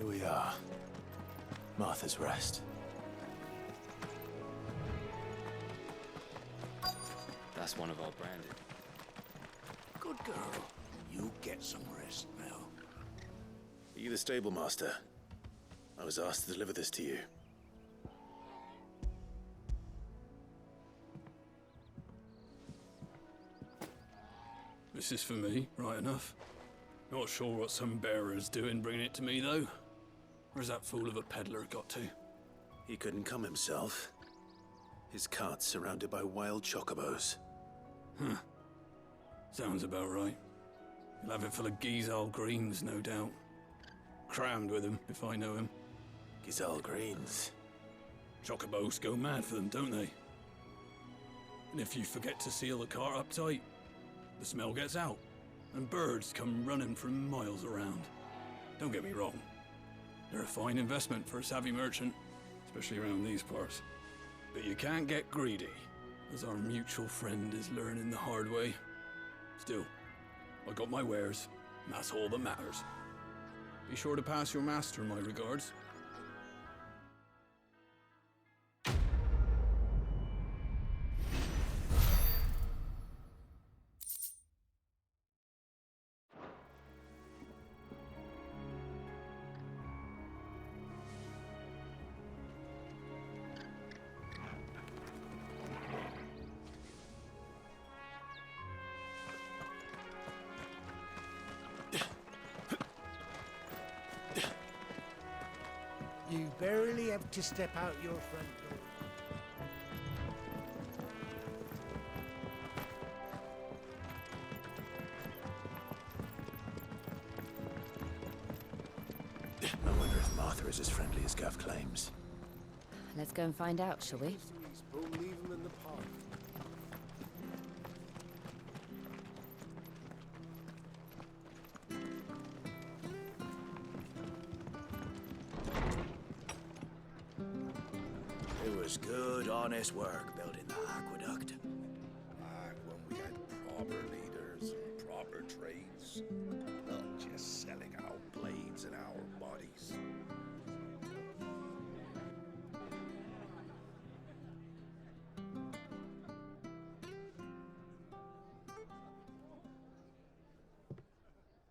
Here we are. Martha's Rest. That's one of our branded. Good girl. You get some rest now. Are you the stable master? I was asked to deliver this to you. This is for me, right enough. Not sure what some bearer's doing bringing it to me, though. Where's that fool of a peddler got to? He couldn't come himself. His cart's surrounded by wild chocobos. Huh. Sounds about right. He'll have it full of Gizal greens, no doubt. Crammed with him, if I know him. Gizal greens. Chocobos go mad for them, don't they? And if you forget to seal the cart up tight, the smell gets out, and birds come running from miles around. Don't get me wrong. They're a fine investment for a savvy merchant, especially around these parts. But you can't get greedy, as our mutual friend is learning the hard way. Still, I got my wares, and that's all that matters. Be sure to pass your master my regards. You barely have to step out your front door. I wonder if Martha is as friendly as Gav claims. Let's go and find out, shall we? We'll leave them in the park. It was good, honest work building the aqueduct. Back when we had proper leaders and proper trades, not just selling our blades and our bodies.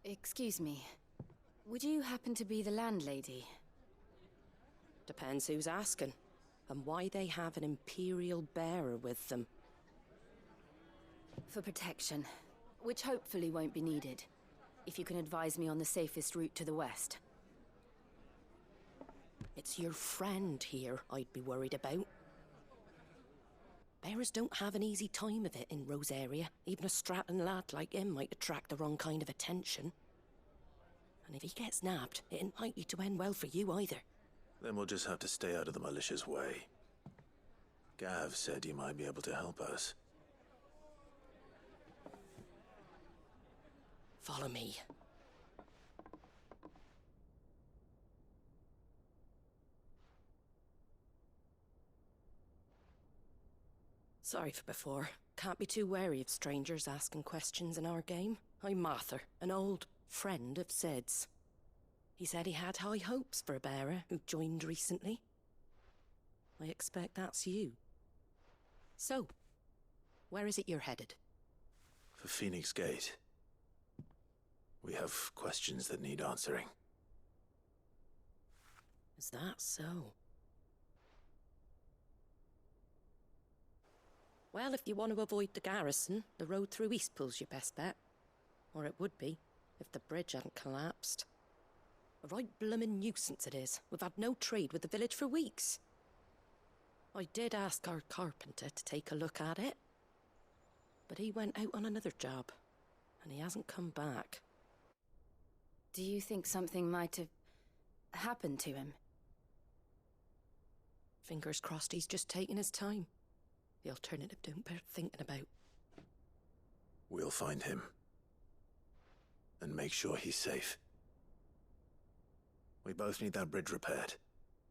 Excuse me. Would you happen to be the landlady? Depends who's asking, and why they have an Imperial bearer with them. For protection, which hopefully won't be needed. If you can advise me on the safest route to the west. It's your friend here I'd be worried about. Bearers don't have an easy time of it in Rosaria. Even a Stratton lad like him might attract the wrong kind of attention. And if he gets nabbed, it ain't likely to end well for you either. Then we'll just have to stay out of the malicious way. Gav said you might be able to help us. Follow me. Sorry for before. Can't be too wary of strangers asking questions in our game. I'm Martha, an old friend of Sid's. He said he had high hopes for a bearer who joined recently. I expect that's you. So, where is it you're headed? For Phoenix Gate. We have questions that need answering. Is that so? Well, if you want to avoid the garrison, the road through Eastpool's your best bet. Or it would be, if the bridge hadn't collapsed. A right bloomin' nuisance it is. We've had no trade with the village for weeks. I did ask our carpenter to take a look at it. But he went out on another job, and he hasn't come back. Do you think something might have happened to him? Fingers crossed he's just taking his time. The alternative don't bear thinking about. We'll find him. And make sure he's safe. We both need that bridge repaired.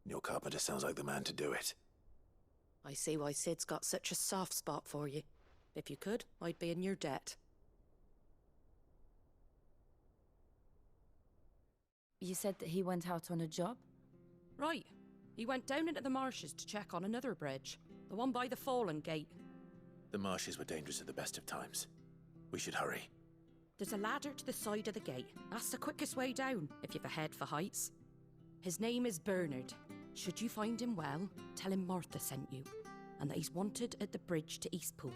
Your carpenter sounds like the man to do it. I see why Sid's got such a soft spot for you. If you could, I'd be in your debt. You said that he went out on a job? Right. He went down into the marshes to check on another bridge. The one by the Fallen Gate. The marshes were dangerous at the best of times. We should hurry. There's a ladder to the side of the gate. That's the quickest way down, if you've a head for heights. His name is Bernard. Should you find him well, tell him Martha sent you, and that he's wanted at the bridge to Eastpool.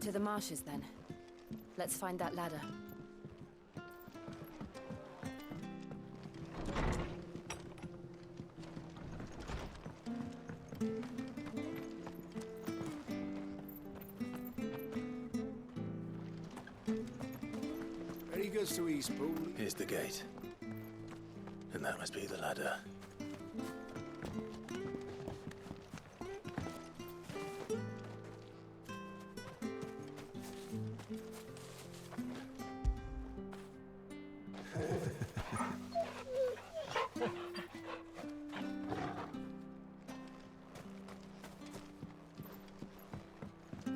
To the marshes, then. Let's find that ladder. Where he goes to Eastpool. Here's the gate. And that must be the ladder.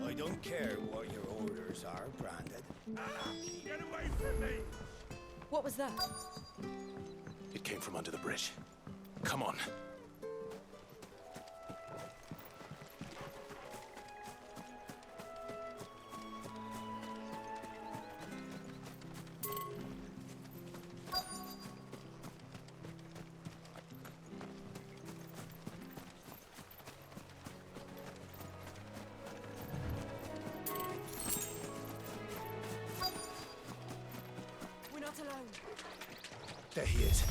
I don't care what your orders are, Brandon. Get away from me! What was that? It came from under the bridge. Come on. There he is.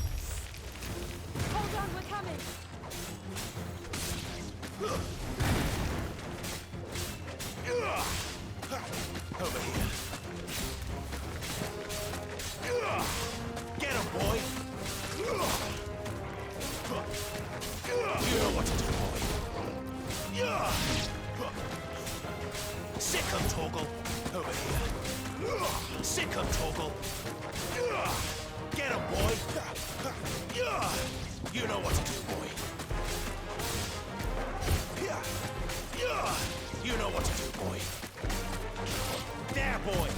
Hold on, we're coming! Over here. Get him, boy! You know what to do, boy. Sick him, Torgal. Over here. Sick him, Torgal. Get him, boy. You know what to do, boy. You know what to do, boy. There, boy.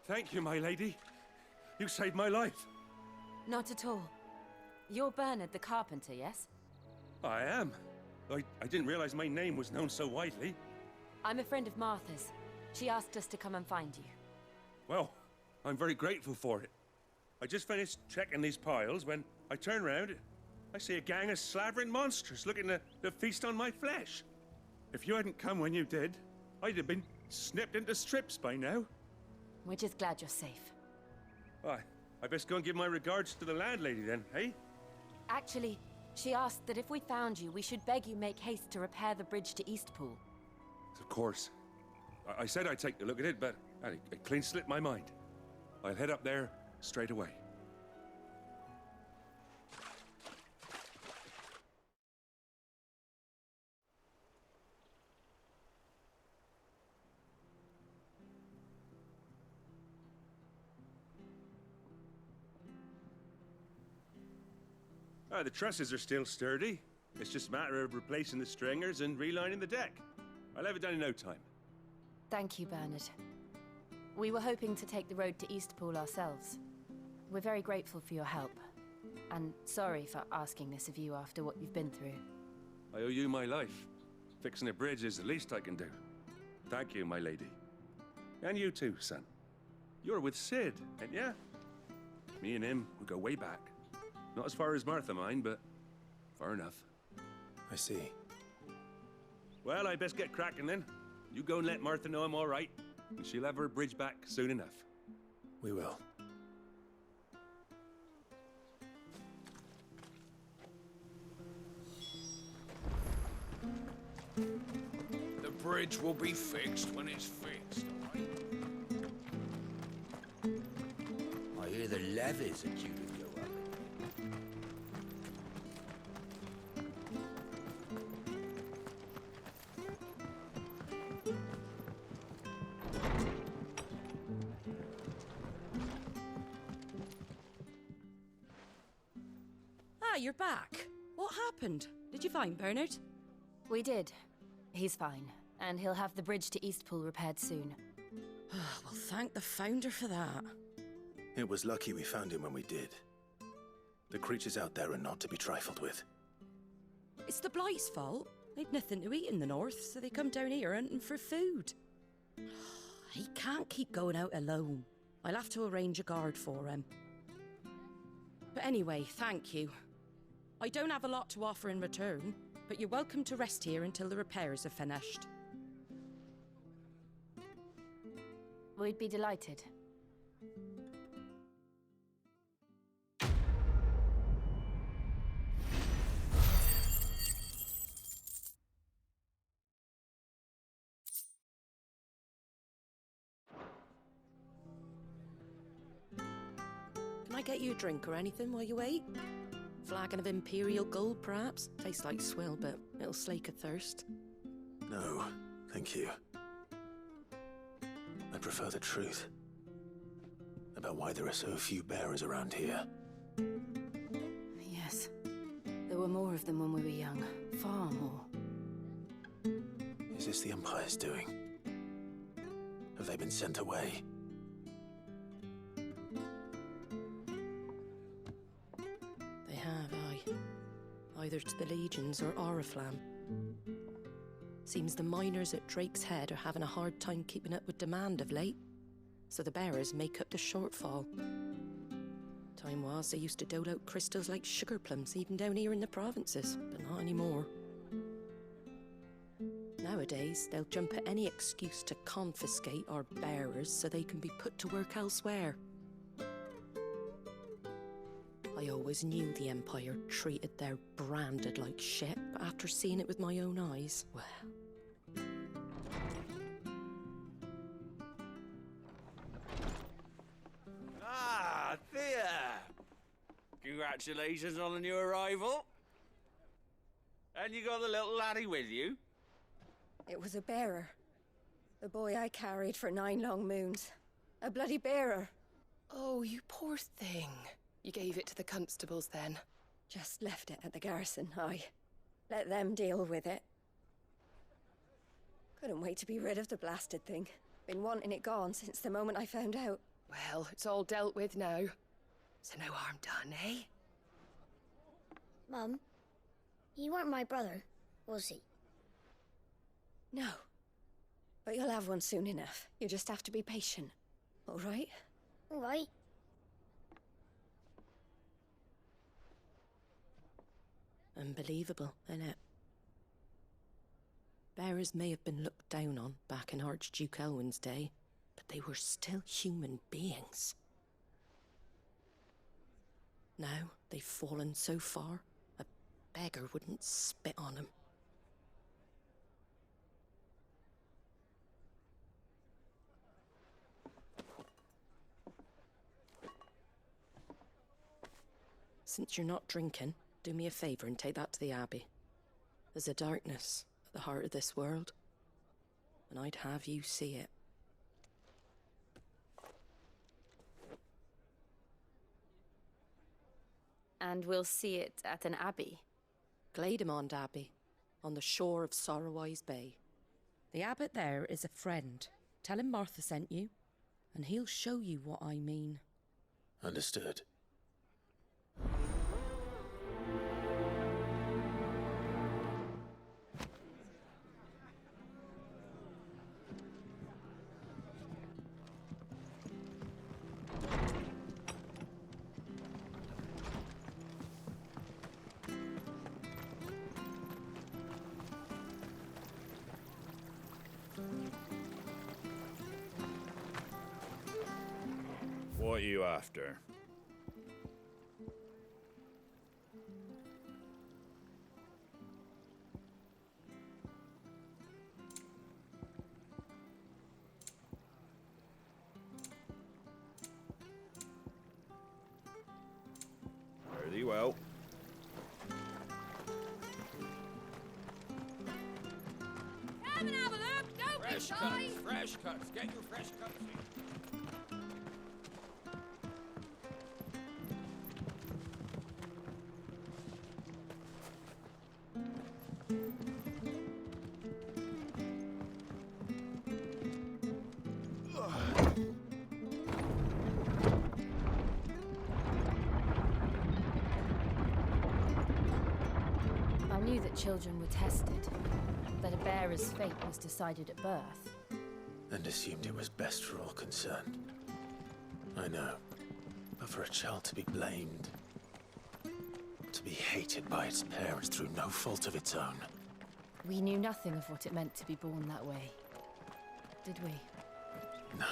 Thank you, my lady. You saved my life. Not at all. You're Bernard the carpenter, yes? I am. I didn't realize my name was known so widely. I'm a friend of Martha's. She asked us to come and find you. Well, I'm very grateful for it. I just finished checking these piles when I turn round. I see a gang of slavering monsters looking to feast on my flesh. If you hadn't come when you did, I'd have been snipped into strips by now. We're just glad you're safe. I best go and give my regards to the landlady then, eh? Actually, she asked that if we found you, we should beg you make haste to repair the bridge to Eastpool. Of course. I said I'd take a look at it, but it clean slipped my mind. I'll head up there straight away. The trusses are still sturdy. It's just a matter of replacing the stringers and relining the deck. I'll have it done in no time. Thank you, Bernard. We were hoping to take the road to Eastpool ourselves. We're very grateful for your help. And sorry for asking this of you after what you've been through. I owe you my life. Fixing a bridge is the least I can do. Thank you, my lady. And you too, son. You're with Sid, ain't ya? Me and him, we go way back. Not as far as Martha, mind, but far enough. I see. Well, I best get cracking then. You go and let Martha know I'm all right, and she'll have her bridge back soon enough. We will. The bridge will be fixed when it's fixed, all right? I hear the levies are due to go up. You're back. What happened? Did you find Bernard? We did. He's fine, and he'll have the bridge to Eastpool repaired soon. Well, thank the Founder for that. It was lucky we found him when we did. The creatures out there are not to be trifled with. It's the Blight's fault. They'd nothing to eat in the north, so they come down here hunting for food. He can't keep going out alone. I'll have to arrange a guard for him. But anyway, thank you. I don't have a lot to offer in return, but you're welcome to rest here until the repairs are finished. We'd be delighted. Can I get you a drink or anything while you wait? Flagon of Imperial Gold, perhaps? Tastes like swill, but it'll slake a thirst. No, thank you. I prefer the truth. About why there are so few bearers around here. Yes. There were more of them when we were young. Far more. Is this the Empire's doing? Have they been sent away? They have, aye. Either to the Legions or Oriflamme. Seems the miners at Drake's Head are having a hard time keeping up with demand of late, so the bearers make up the shortfall. Time was they used to dole out crystals like sugar plums even down here in the provinces, but not anymore. Nowadays, they'll jump at any excuse to confiscate our bearers so they can be put to work elsewhere. I always knew the Empire treated their branded like shit, but after seeing it with my own eyes, well... Ah, Thea! Congratulations on the new arrival. And you got the little laddie with you? It was a bearer. The boy I carried for 9 long moons. A bloody bearer. Oh, you poor thing. You gave it to the constables then? Just left it at the garrison, aye. Let them deal with it. Couldn't wait to be rid of the blasted thing. Been wanting it gone since the moment I found out. Well, it's all dealt with now. So no harm done, eh? Mum, he weren't my brother, was he? No. But you'll have one soon enough. You just have to be patient. All right? All right. Unbelievable, innit? Bearers may have been looked down on back in Archduke Elwin's day, but they were still human beings. Now they've fallen so far, a beggar wouldn't spit on them. Since you're not drinking, do me a favour and take that to the Abbey. There's a darkness at the heart of this world, and I'd have you see it. And we'll see it at an abbey? Glademond Abbey, on the shore of Sorrowwise Bay. The abbot there is a friend. Tell him Martha sent you, and he'll show you what I mean. Understood. What are you after? Very well. Come and have a look! Don't be Fresh shy! cuts, fresh cuts. Get your fresh cuts in. I knew that children were tested, that a bearer's fate was decided at birth. And assumed it was best for all concerned. I know. But for a child to be blamed, to be hated by its parents through no fault of its own. We knew nothing of what it meant to be born that way, did we? No.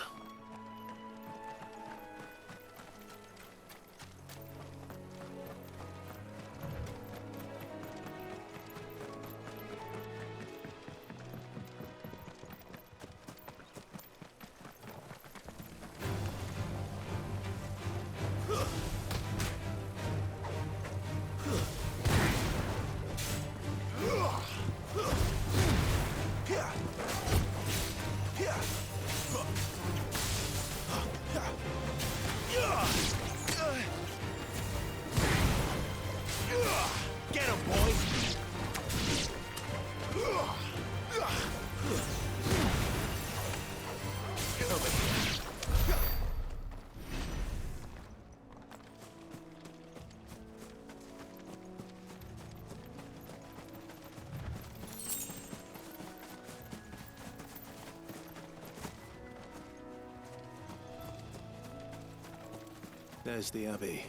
There's the Abbey.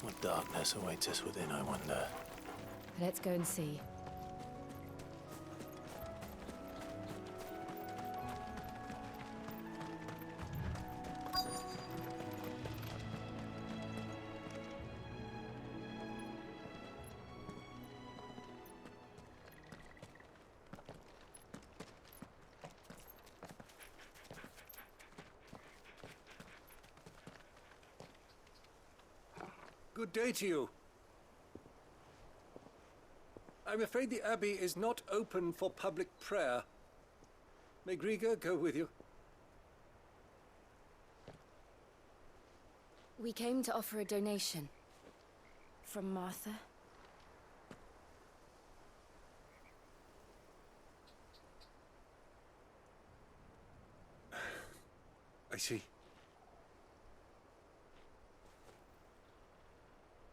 What darkness awaits us within, I wonder. Let's go and see. Good day to you. I'm afraid the Abbey is not open for public prayer. May Griga go with you? We came to offer a donation. From Martha. I see.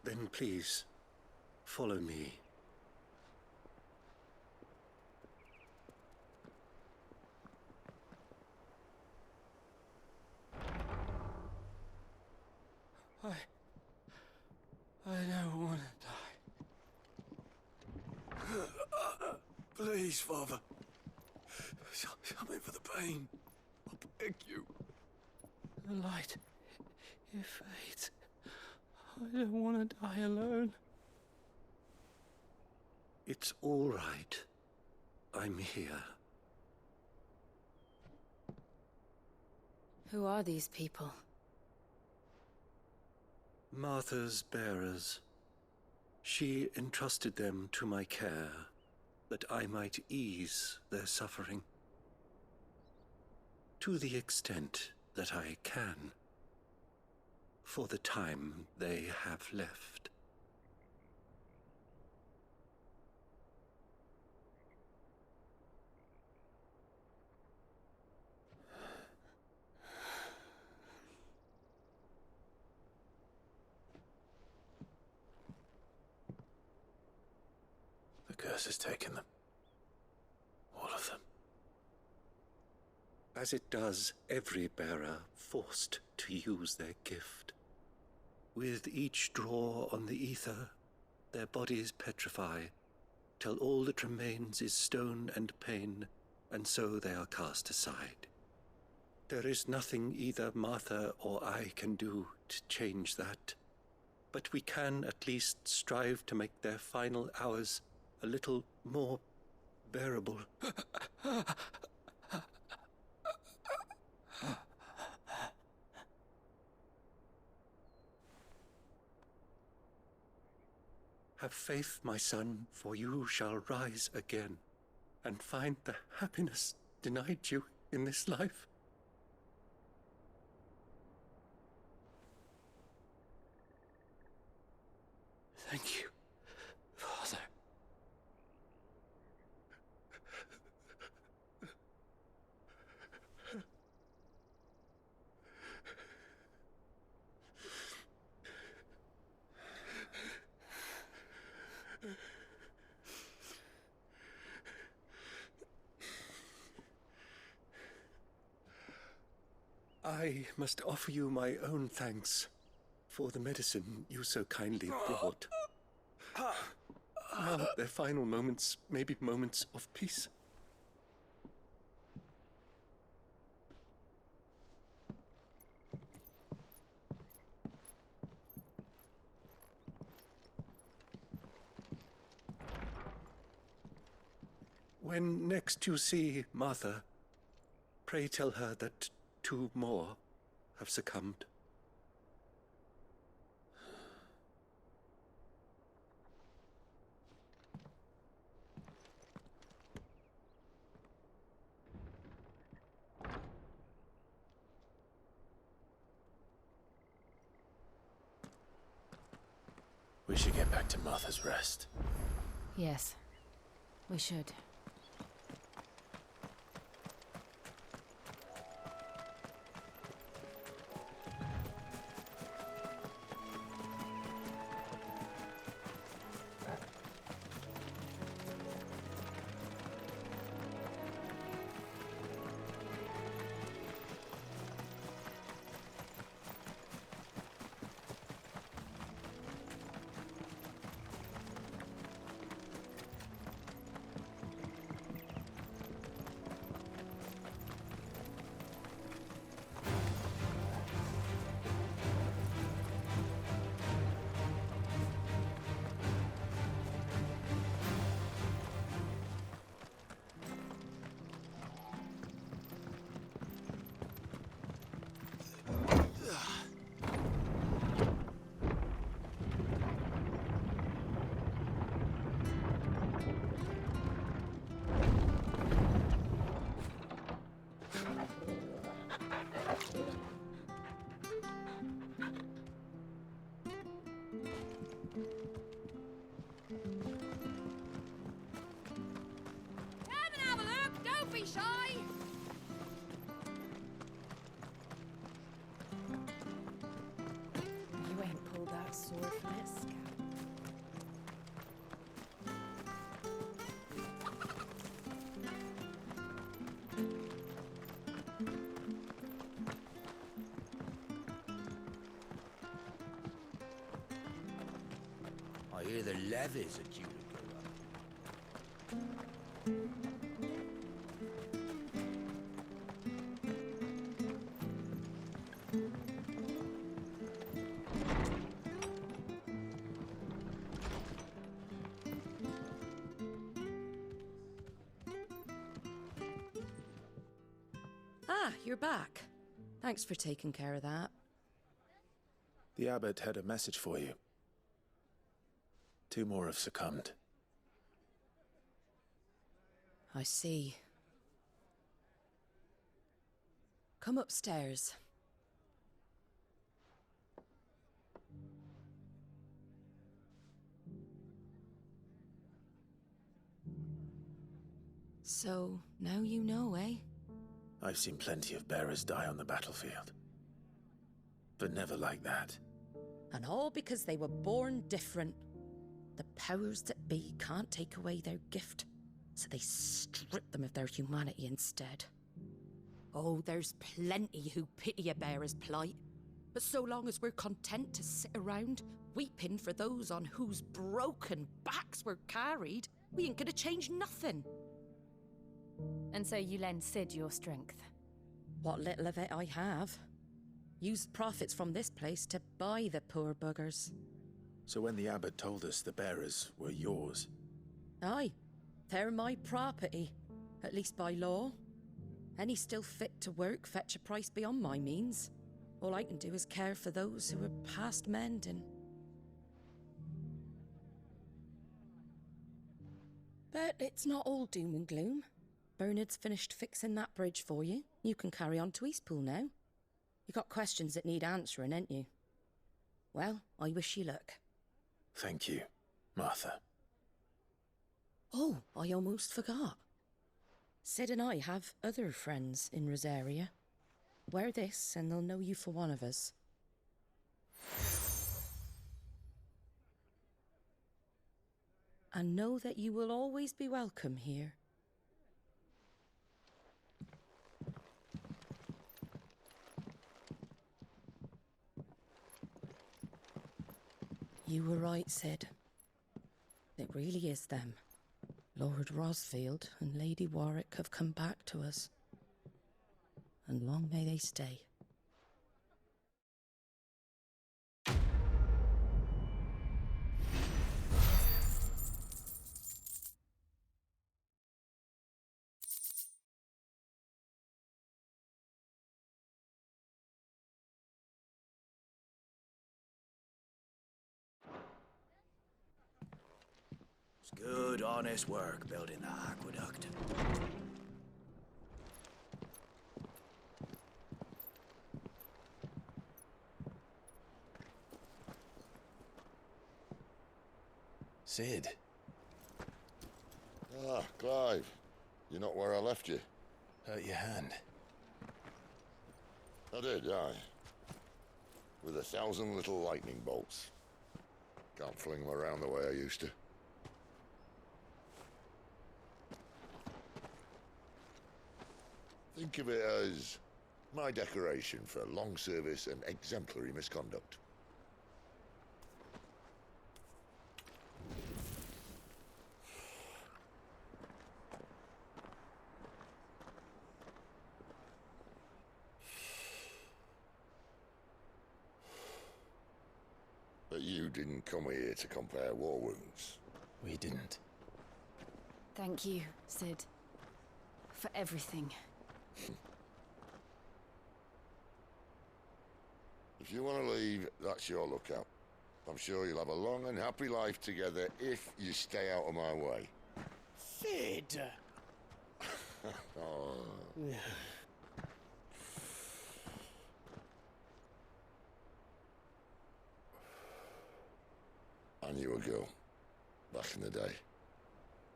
Then please, follow me. I don't want to die. Please, Father. Something for the pain. I beg you. The light, it fades. I don't want to die alone. It's all right. I'm here. Who are these people? Martha's bearers. She entrusted them to my care, that I might ease their suffering. To the extent that I can. For the time they have left. The curse has taken them. All of them. As it does every bearer forced to use their gift. With each draw on the ether, their bodies petrify, till all that remains is stone and pain, and so they are cast aside. There is nothing either Martha or I can do to change that, but we can at least strive to make their final hours a little more bearable. Have faith, my son, for you shall rise again, and find the happiness denied you in this life. Thank you, Father. I must offer you my own thanks for the medicine you so kindly brought. Now their final moments may be moments of peace. When next you see Martha, pray tell her that 2 more have succumbed. We should get back to Martha's Rest. Yes, we should. Come and have a look! Don't be shy! You ain't pulled that sword from its scab. I hear the levies are due to go up. Ah, you're back. Thanks for taking care of that. The abbot had a message for you. 2 more have succumbed. I see. Come upstairs. So, now you know, eh? I've seen plenty of bearers die on the battlefield. But never like that. And all because they were born different. The powers that be can't take away their gift, so they strip them of their humanity instead. Oh, there's plenty who pity a bearer's plight. But so long as we're content to sit around, weeping for those on whose broken backs we're carried, we ain't gonna change nothing. And so you lend Sid your strength? What little of it I have. Used profits from this place to buy the poor buggers. So when the abbot told us the bearers were yours... Aye, they're my property, at least by law. Any still fit to work fetch a price beyond my means. All I can do is care for those who are past mending. But it's not all doom and gloom. Bernard's finished fixing that bridge for you. You can carry on to Eastpool now. You got questions that need answering, ain't you? Well, I wish you luck. Thank you, Martha. Oh, I almost forgot. Sid and I have other friends in Rosaria. Wear this and they'll know you for one of us. And know that you will always be welcome here. You were right, Sid. It really is them. Lord Rosfield and Lady Warwick have come back to us. And long may they stay. It's good, honest work building the aqueduct. Sid. Ah, Clive. You're not where I left you. Hurt your hand. I did, aye. With 1,000 little lightning bolts. Can't fling them around the way I used to. Think of it as my decoration for long service and exemplary misconduct. But you didn't come here to compare war wounds. We didn't. Thank you, Sid. For everything. If you want to leave, that's your lookout. I'm sure you'll have a long and happy life together if you stay out of my way. Sid! Oh. knew a girl, back in the day.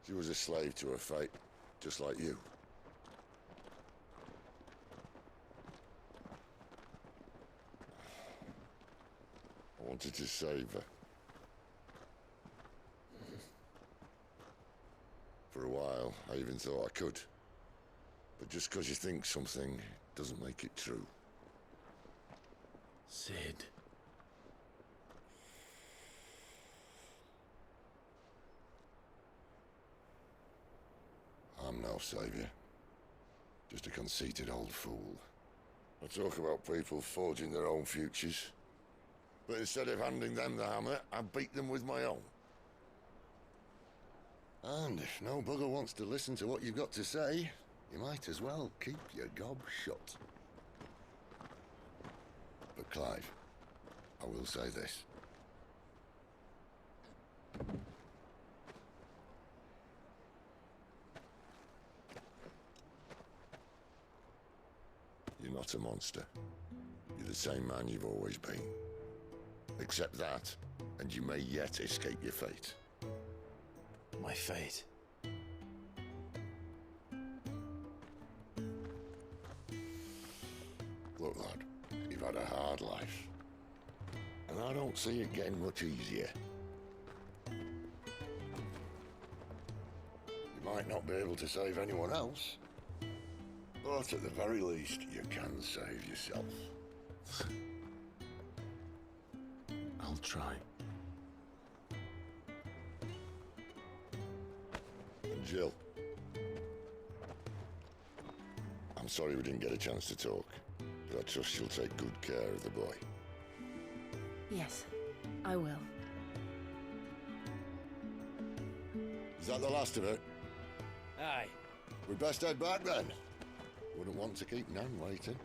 She was a slave to her fate, just like you. I wanted to save her. For a while, I even thought I could. But just because you think something doesn't make it true. Sid. I'm no savior. Just a conceited old fool. I talk about people forging their own futures. But instead of handing them the hammer, I beat them with my own. And if no bugger wants to listen to what you've got to say, you might as well keep your gob shut. But Clive, I will say this. You're not a monster. You're the same man you've always been. Accept that, and you may yet escape your fate. My fate. Look, lad, you've had a hard life. And I don't see it getting much easier. You might not be able to save anyone else, but at the very least, you can save yourself. I'll try. And Jill, I'm sorry we didn't get a chance to talk, but I trust she'll take good care of the boy. Yes, I will. Is that the last of it? Aye. We'd best head back then. Wouldn't want to keep Nan waiting.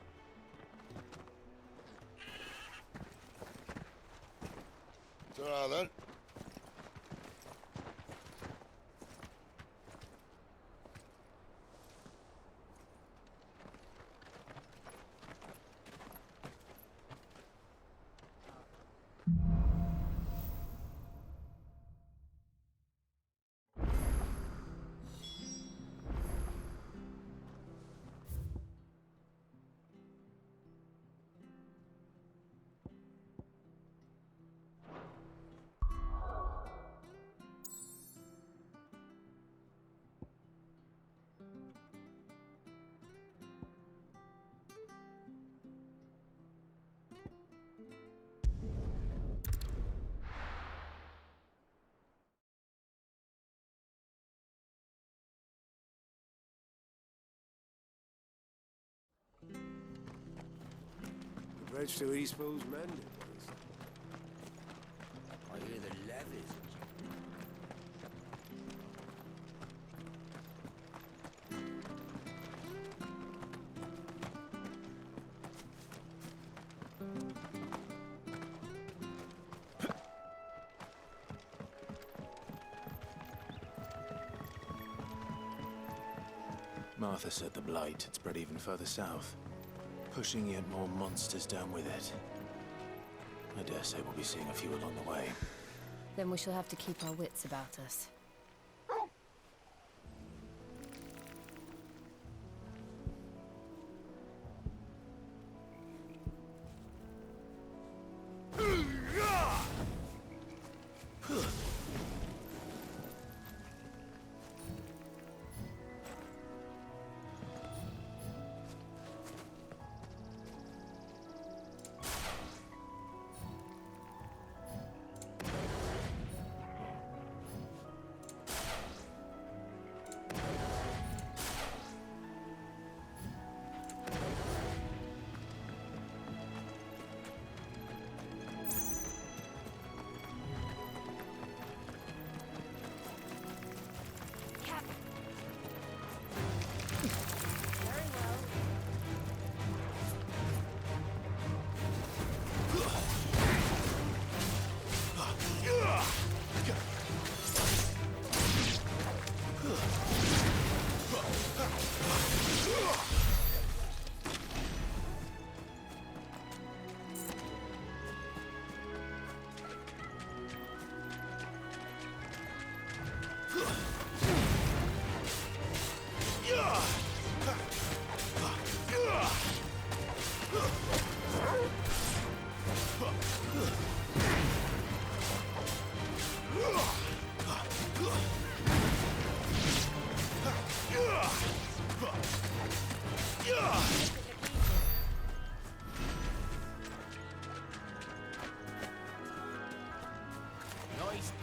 Ta-ra then. The bridge to Eastpool's mended. I hear the levies. Martha said the blight had spread even further south, pushing yet more monsters down with it. I dare say we'll be seeing a few along the way. Then we shall have to keep our wits about us.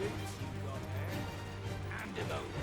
boots you got there. Hand him over.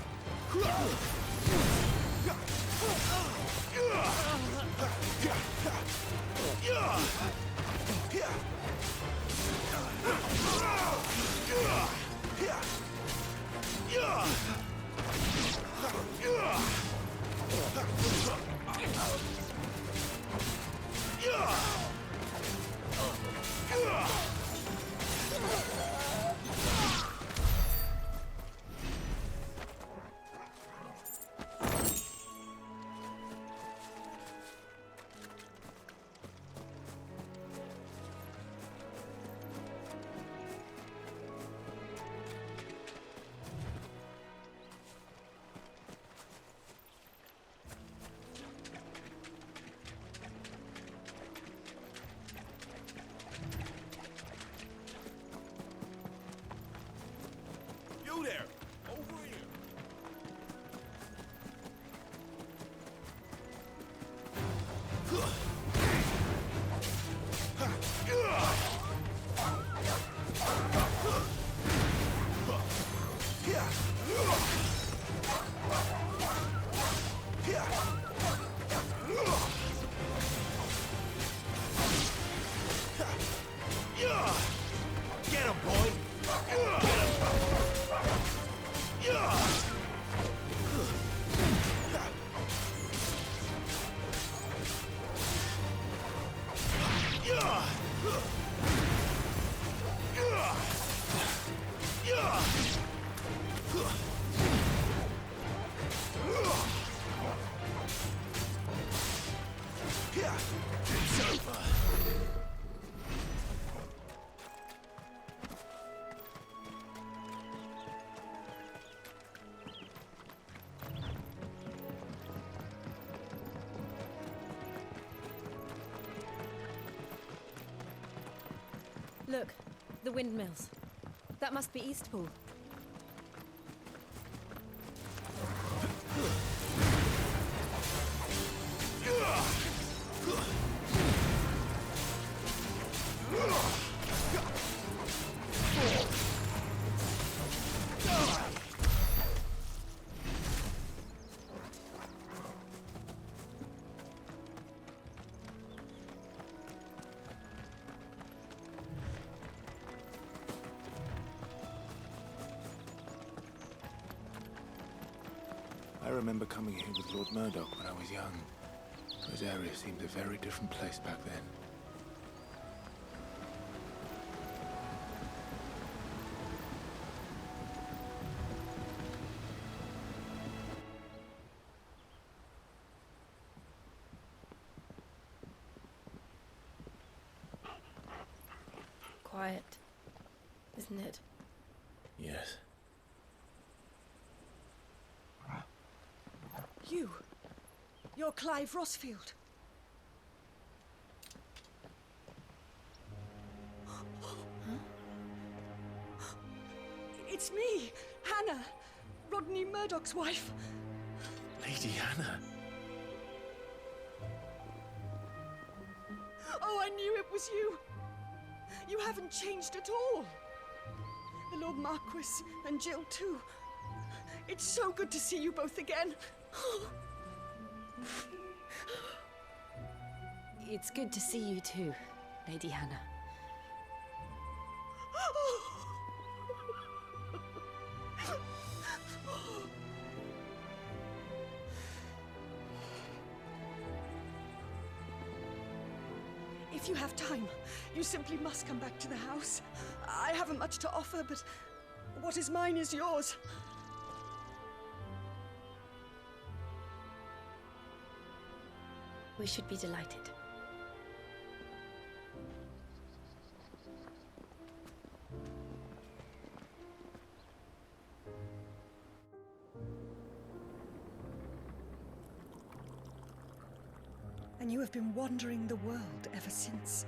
You there! Over here! Get him, boy! It's over. Look, the windmills. That must be Eastpool. I remember coming here with Lord Murdoch when I was young. This area seemed a very different place back then. Quiet, isn't it? Yes. You're Clive Rossfield. It's me, Hannah, Rodney Murdoch's wife. Lady Hannah. Oh, I knew it was you. You haven't changed at all. The Lord Marquis and Jill too. It's so good to see you both again. It's good to see you too, Lady Hannah. If you have time, you simply must come back to the house. I haven't much to offer, but what is mine is yours. We should be delighted. And you have been wandering the world ever since.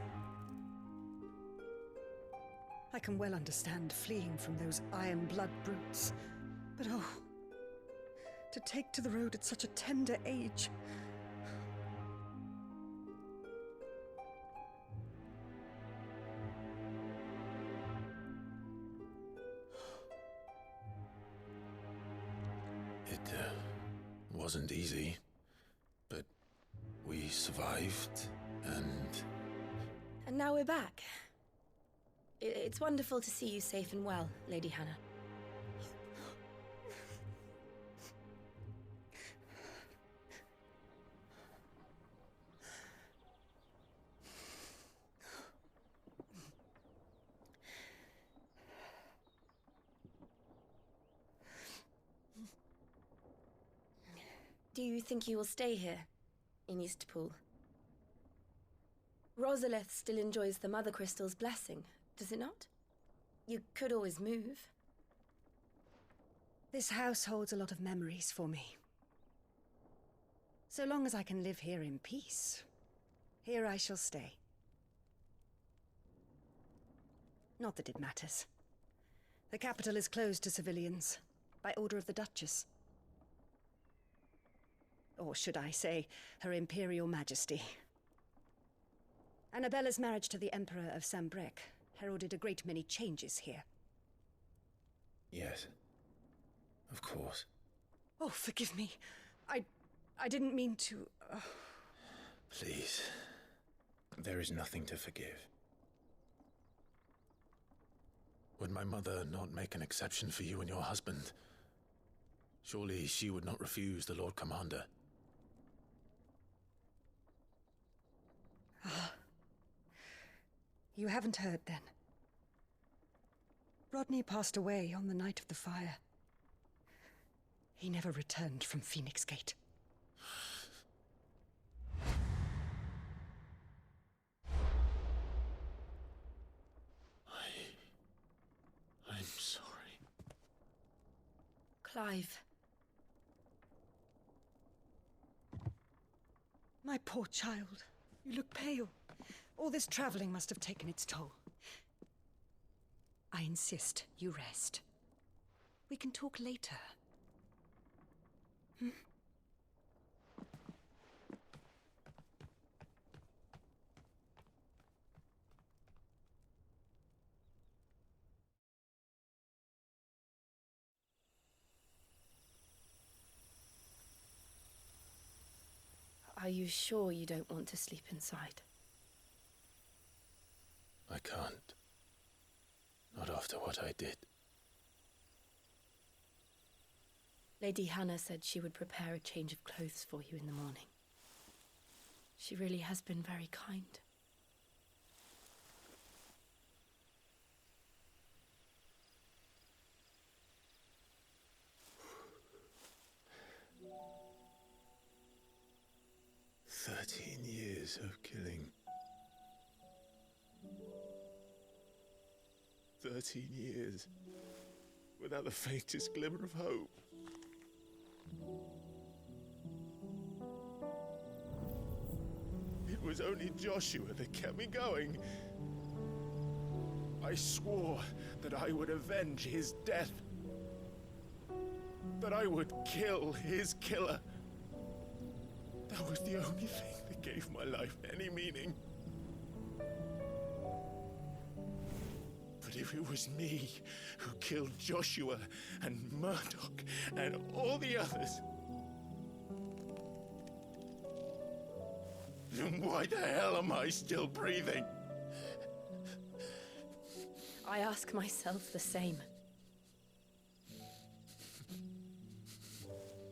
I can well understand fleeing from those iron blood brutes, but oh, to take to the road at such a tender age. It wasn't easy, but we survived, and... And now we're back. It's wonderful to see you safe and well, Lady Hannah. Do you think you will stay here, in Eastpool? Rosalith still enjoys the Mother Crystal's blessing, does it not? You could always move. This house holds a lot of memories for me. So long as I can live here in peace, here I shall stay. Not that it matters. The capital is closed to civilians, by order of the Duchess. Or should I say, Her Imperial Majesty. Annabella's marriage to the Emperor of Sambrec heralded a great many changes here. Yes. Of course. Oh, forgive me. I didn't mean to... Please. There is nothing to forgive. Would my mother not make an exception for you and your husband? Surely she would not refuse the Lord Commander. You haven't heard, then. Rodney passed away on the night of the fire. He never returned from Phoenix Gate. I'm sorry. Clive. My poor child. You look pale. All this traveling must have taken its toll. I insist you rest. We can talk later. Hmm? Are you sure you don't want to sleep inside? I can't. Not after what I did. Lady Hannah said she would prepare a change of clothes for you in the morning. She really has been very kind. Years of killing. 13 years without the faintest glimmer of hope. It was only Joshua that kept me going. I swore that I would avenge his death. That I would kill his killer. That was the only thing that gave my life any meaning. But if it was me who killed Joshua and Murdoch and all the others, then why the hell am I still breathing? I ask myself the same.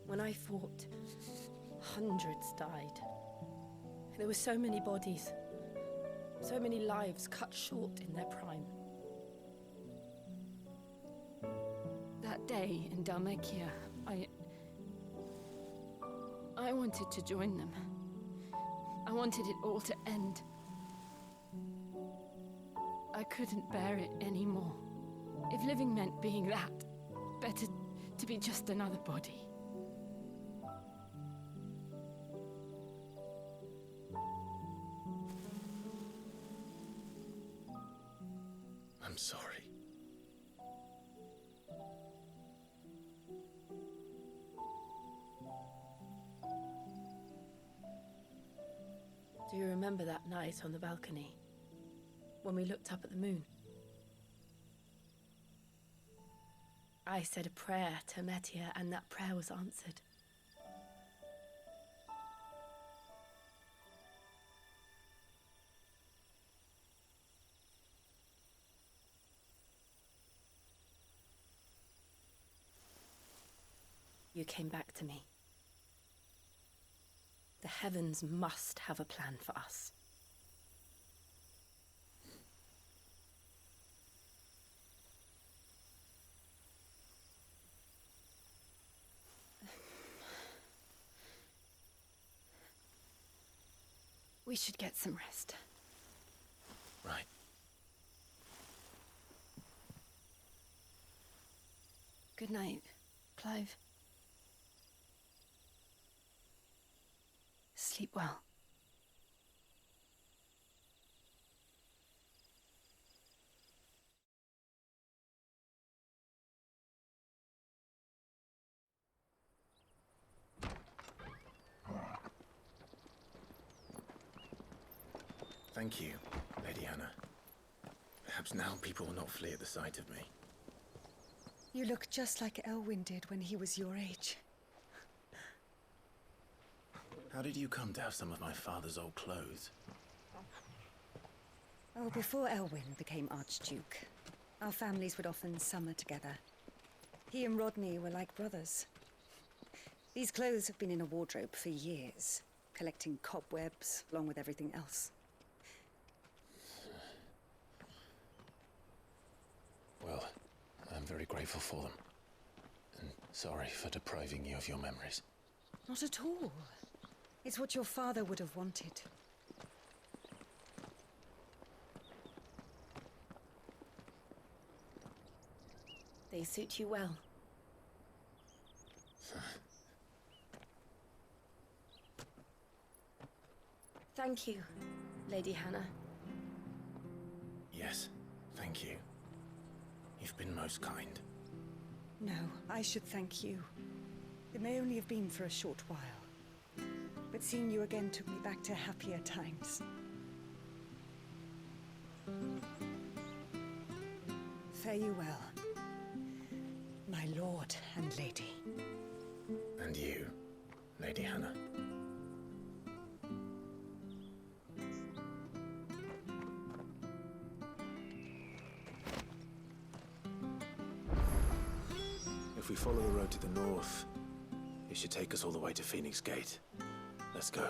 When I fought, hundreds died. There were so many bodies, so many lives cut short in their prime. That day in Dhalmekia, I wanted to join them. I wanted it all to end. I couldn't bear it anymore. If living meant being that, better to be just another body. I'm sorry. Do you remember that night on the balcony, when we looked up at the moon? I said a prayer to Metia, and that prayer was answered. You came back to me. The heavens must have a plan for us. We should get some rest. Right. Good night, Clive. Sleep well. Thank you, Lady Hannah. Perhaps now people will not flee at the sight of me. You look just like Elwyn did when he was your age. How did you come to have some of my father's old clothes? Oh, before Elwyn became Archduke, our families would often summer together. He and Rodney were like brothers. These clothes have been in a wardrobe for years, collecting cobwebs along with everything else. Well, I'm very grateful for them. And sorry for depriving you of your memories. Not at all. It's what your father would have wanted. They suit you well. Thank you, Lady Hannah. Yes, thank you. You've been most kind. No, I should thank you. It may only have been for a short while, but seeing you again took me back to happier times. Fare you well, my lord and lady. And you, Lady Hannah. If we follow the road to the north, it should take us all the way to Phoenix Gate. Let's go.